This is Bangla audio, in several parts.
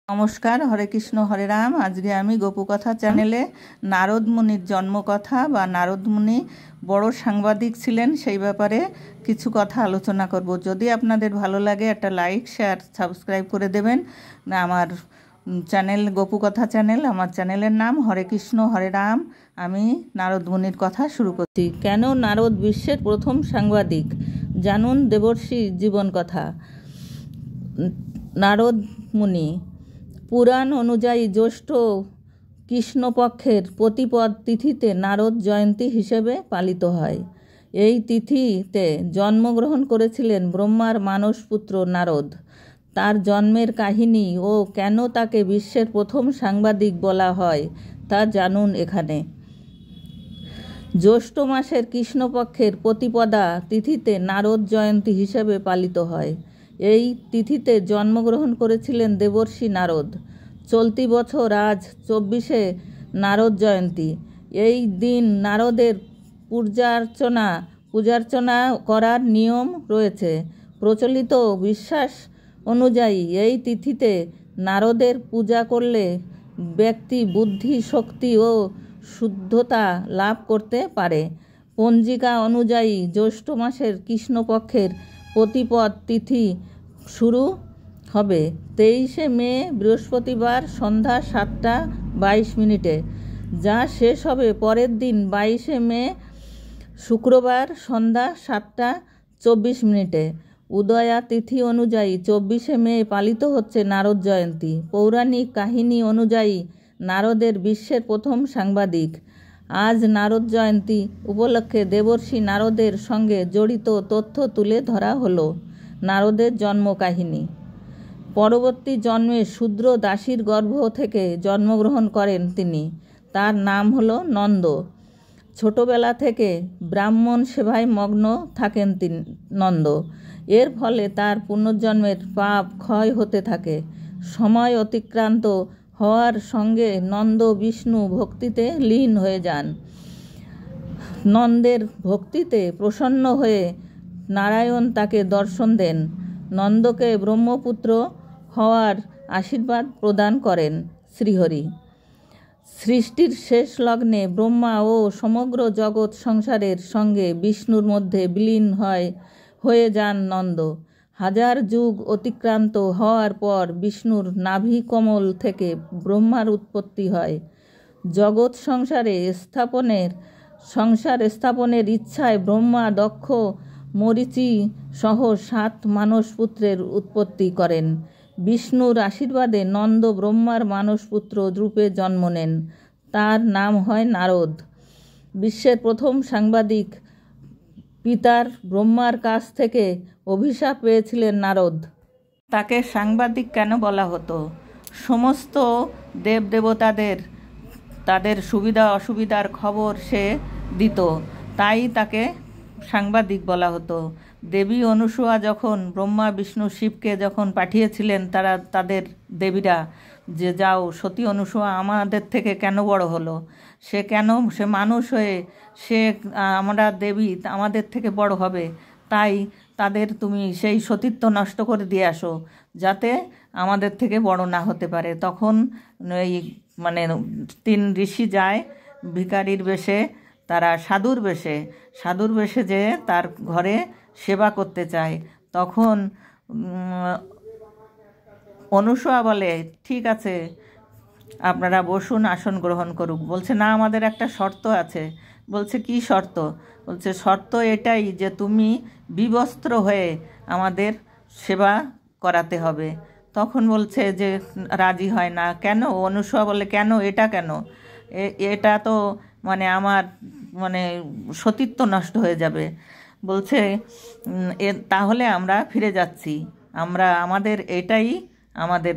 নমস্কার, হরে কৃষ্ণ হরে রাম। আজকে আমি গোপুকথা চ্যানেলে নারদ মুনির জন্মকথা বা নারদ মুনি বড় সাংবাদিক ছিলেন সেই ব্যাপারে কিছু কথা আলোচনা করব। যদি আপনাদের ভালো লাগে একটা লাইক শেয়ার সাবস্ক্রাইব করে দেবেন। আমার চ্যানেল গোপুকথা চ্যানেল, আমার চ্যানেলের নাম হরে কৃষ্ণ হরে রাম। আমি নারদ মুনির কথা শুরু করছি। কেন নারদ বিশ্বের প্রথম সাংবাদিক? জানুন দেবর্ষি জীবন কথা। নারদ মুনি পুরাণ অনুযায়ী জ্যৈষ্ঠ কৃষ্ণপক্ষের প্রতিপদ তিথিতে নারদ জয়ন্তী হিসেবে পালিত হয়। এই তিথিতে জন্মগ্রহণ করেছিলেন ব্রহ্মার মানসপুত্র নারদ। তার জন্মের কাহিনী ও কেন তাকে বিশ্বের প্রথম সাংবাদিক বলা হয় তা জানুন এখানে। জ্যৈষ্ঠ মাসের কৃষ্ণপক্ষের প্রতিপদা তিথিতে নারদ জয়ন্তী হিসেবে পালিত হয়। এই তিথিতে জন্মগ্রহণ করেছিলেন দেবর্ষি নারদ। চলতি বছর আজ 24শে নারদ জয়ন্তী। এই দিন নারদের পূজার্চনা করার নিয়ম রয়েছে। প্রচলিত বিশ্বাস অনুযায়ী এই তিথিতে নারদের পূজা করলে ব্যক্তি বুদ্ধি, শক্তি ও শুদ্ধতা লাভ করতে পারে। পঞ্জিকা অনুযায়ী জ্যৈষ্ঠ মাসের কৃষ্ণপক্ষের প্রতিপদ তিথি শুরু হবে 23শে মে বৃহস্পতিবার সন্ধ্যা 7টা 22 মিনিটে, যা শেষ হবে পরের দিন 22শে মে শুক্রবার সন্ধ্যা 7টা 24 মিনিটে। উদয়া তিথি অনুযায়ী 24শে মে পালিত হচ্ছে নারদ জয়ন্তী। পৌরাণিক কাহিনী অনুযায়ী নারদের বিশ্বের প্রথম সাংবাদিক। আজ নারদ জয়ন্তী উপলক্ষে দেবর্ষি নারদের সঙ্গে জড়িত তথ্য তুলে ধরা হলো। নারদের জন্ম কাহিনী। পরবর্তী জন্মে শূদ্র দাসীর গর্ভ থেকে জন্মগ্রহণ করেন তিনি। তার নাম হলো নন্দ। ছোটবেলা থেকে ব্রাহ্মণ সেবায় মগ্ন থাকেন নন্দ। এর ফলে তার পুনর্জন্মের পাপ ক্ষয় হতে থাকে। সময় অতিক্রান্ত হওয়ার সঙ্গে নন্দ বিষ্ণু ভক্তিতে লীন হয়ে যান। নন্দের ভক্তিতে প্রসন্ন হয়ে নারায়ণ তাকে দর্শন দেন। নন্দকে ব্রহ্মপুত্র হওয়ার আশীর্বাদ প্রদান করেন শ্রীহরি। সৃষ্টির শেষ লগ্নে ব্রহ্মা ও সমগ্র জগৎ সংসারের সঙ্গে বিষ্ণুর মধ্যে বিলীন হয়ে যান নন্দ। 1000 যুগ অতিক্রান্ত হওয়ার পর বিষ্ণুর নাভি কমল থেকে ব্রহ্মার উৎপত্তি হয়। জগৎ সংসার স্থাপনের ইচ্ছায় ব্রহ্মা দক্ষ, মরীচি সহ 7 মানসপুত্রের উৎপত্তি করেন। বিষ্ণুর আশীর্বাদে নন্দ ব্রহ্মার মানসপুত্র রূপে জন্ম নেন। তার নাম হয় নারদ। বিশ্বের প্রথম সাংবাদিক। পিতার ব্রহ্মার কাছ থেকে অভিশাপ পেয়েছিলেন নারদ। তাকে সাংবাদিক কেন বলা হতো? সমস্ত দেবদেবতাদের তাদের সুবিধা অসুবিধার খবর সে দিত, তাই তাকে সাংবাদিক বলা হতো। দেবী অনুসূয়া যখন ব্রহ্মা বিষ্ণু শিবকে যখন পাঠিয়েছিলেন তাদের দেবীরা, যে যাও সতী অনুসূয়া আমাদের থেকে কেন বড় হলো, সে মানুষ হয়ে আমরা দেবী আমাদের থেকে বড় হবে, তাই তুমি সেই সতীত্ব নষ্ট করে দিয়ে আসো যাতে আমাদের থেকে বড় না হতে পারে। তখন এই 3 ঋষি যায় ভিখারির বেশে, তারা সাধুর বেশে যে তার ঘরে সেবা করতে চায়। তখন অনুসূয়া বলে, ঠিক আছে আপনারা বসুন, আসন গ্রহণ করুক। বলছে না, আমাদের একটা শর্ত আছে। বলছে কি শর্ত? বলছে শর্ত এটাই যে তুমি বিবস্ত্র হয়ে আমাদের সেবা করাতে হবে। তখন বলছে যে রাজি হয় না। কেন? অনুসূয়া বলে, কেন এটা কেন? এটা তো আমার সতীত্ব নষ্ট হয়ে যাবে। বলছে তাহলে আমরা ফিরে যাচ্ছি, আমাদের এটাই আমাদের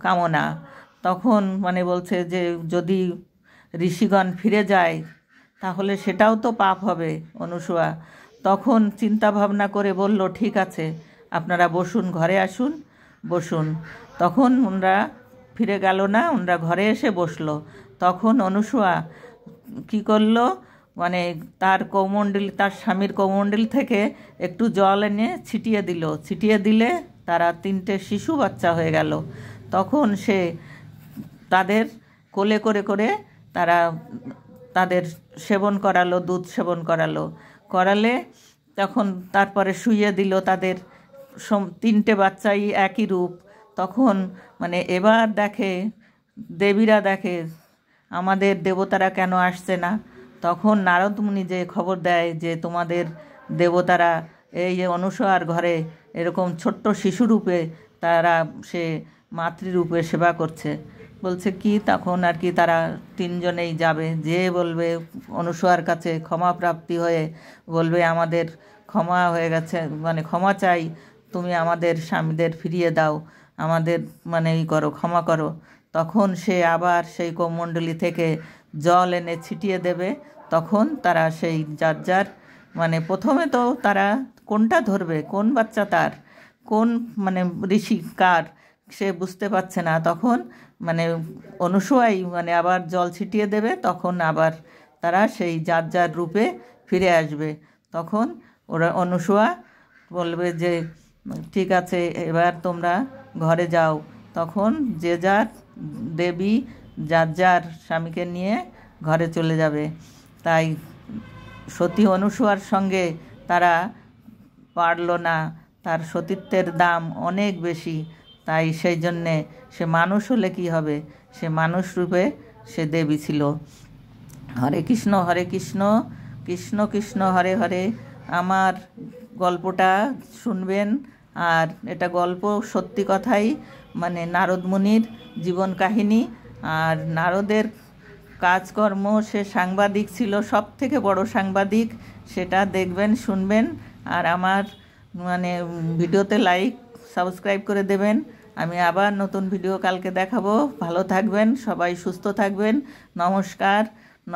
কামনা। তখন বলছে যে যদি ঋষিগণ ফিরে যায় তাহলে সেটাও তো পাপ হবে। অনুসূয়া তখন চিন্তা ভাবনা করে বলল, ঠিক আছে আপনারা বসুন, ঘরে আসুন, বসুন। তখন ওনারা ফিরে গেল না, ওনারা ঘরে এসে বসলো। তখন অনুসূয়া কি করলো, তার স্বামীর কৌমণ্ডল থেকে একটু জল এনে ছিটিয়ে দিলে তারা 3টে শিশু বাচ্চা হয়ে গেল। তখন সে তাদের কোলে করে করে তারা তাদের সেবন করালো, দুধ সেবন করালে তখন তারপরে শুইয়ে দিল তাদের তিনটে বাচ্চাই একই রূপ। তখন মানে এবার দেখে, দেবীরা দেখে আমাদের দেবতারা কেন আসছে না। তখন নারদ মুনি যে খবর দেয় যে তোমাদের দেবতারা এই যে অনুসয়ার ঘরে এরকম ছোট্ট শিশুরূপে তারা সে মাতৃরূপে সেবা করছে। বলছে কি, তখন আর কি তারা তিনজনেই যাবে, যে বলবে অনুসয়ার কাছে ক্ষমা প্রাপ্তি হয়ে বলবে আমাদের ক্ষমা হয়ে গেছে, মানে ক্ষমা চাই, তুমি আমাদের স্বামীদের ফিরিয়ে দাও, আমাদের মানে করো, ক্ষমা করো। তখন সে আবার সেই কমণ্ডলী থেকে জল এনে ছিটিয়ে দেবে। তখন তারা সেই যার যার মানে প্রথমে তো তারা কোনটা ধরবে, কোন বাচ্চা তার, কোন মানে ঋষি কার, সে বুঝতে পারছে না। তখন মানে অনুসয়াই মানে আবার জল ছিটিয়ে দেবে, তখন আবার তারা সেই যার যার রূপে ফিরে আসবে। তখন ওরা অনুসয়া বলবে যে ঠিক আছে, এবার তোমরা ঘরে যাও। তখন যে যার দেবী যার যার স্বামীকে নিয়ে ঘরে চলে যাবে। তাই সতী অনুসয়ার সঙ্গে তারা পারল না, তার সতীত্বের দাম অনেক বেশি। তাই সেই জন্যে সে মানুষ হলে কি হবে, সে মানুষ রূপে সে দেবী ছিল। হরে কৃষ্ণ কৃষ্ণ কৃষ্ণ হরে হরে। আমার গল্পটা শুনবেন, আর এটা গল্প সত্যি কথাই, মানে নারদ মুনির জীবন কাহিনী। আর নারদের কাজকর্ম, সে সাংবাদিক ছিল, সব থেকে বড় সাংবাদিক। সেটা দেখবেন, শুনবেন। আর আমার মানে ভিডিওতে লাইক সাবস্ক্রাইব করে দেবেন। আমি আবার নতুন ভিডিও কালকে দেখাবো। ভালো থাকবেন সবাই, সুস্থ থাকবেন। নমস্কার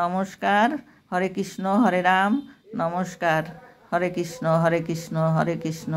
নমস্কার। হরে কৃষ্ণ হরে রাম। নমস্কার। হরে কৃষ্ণ হরে কৃষ্ণ হরে কৃষ্ণ।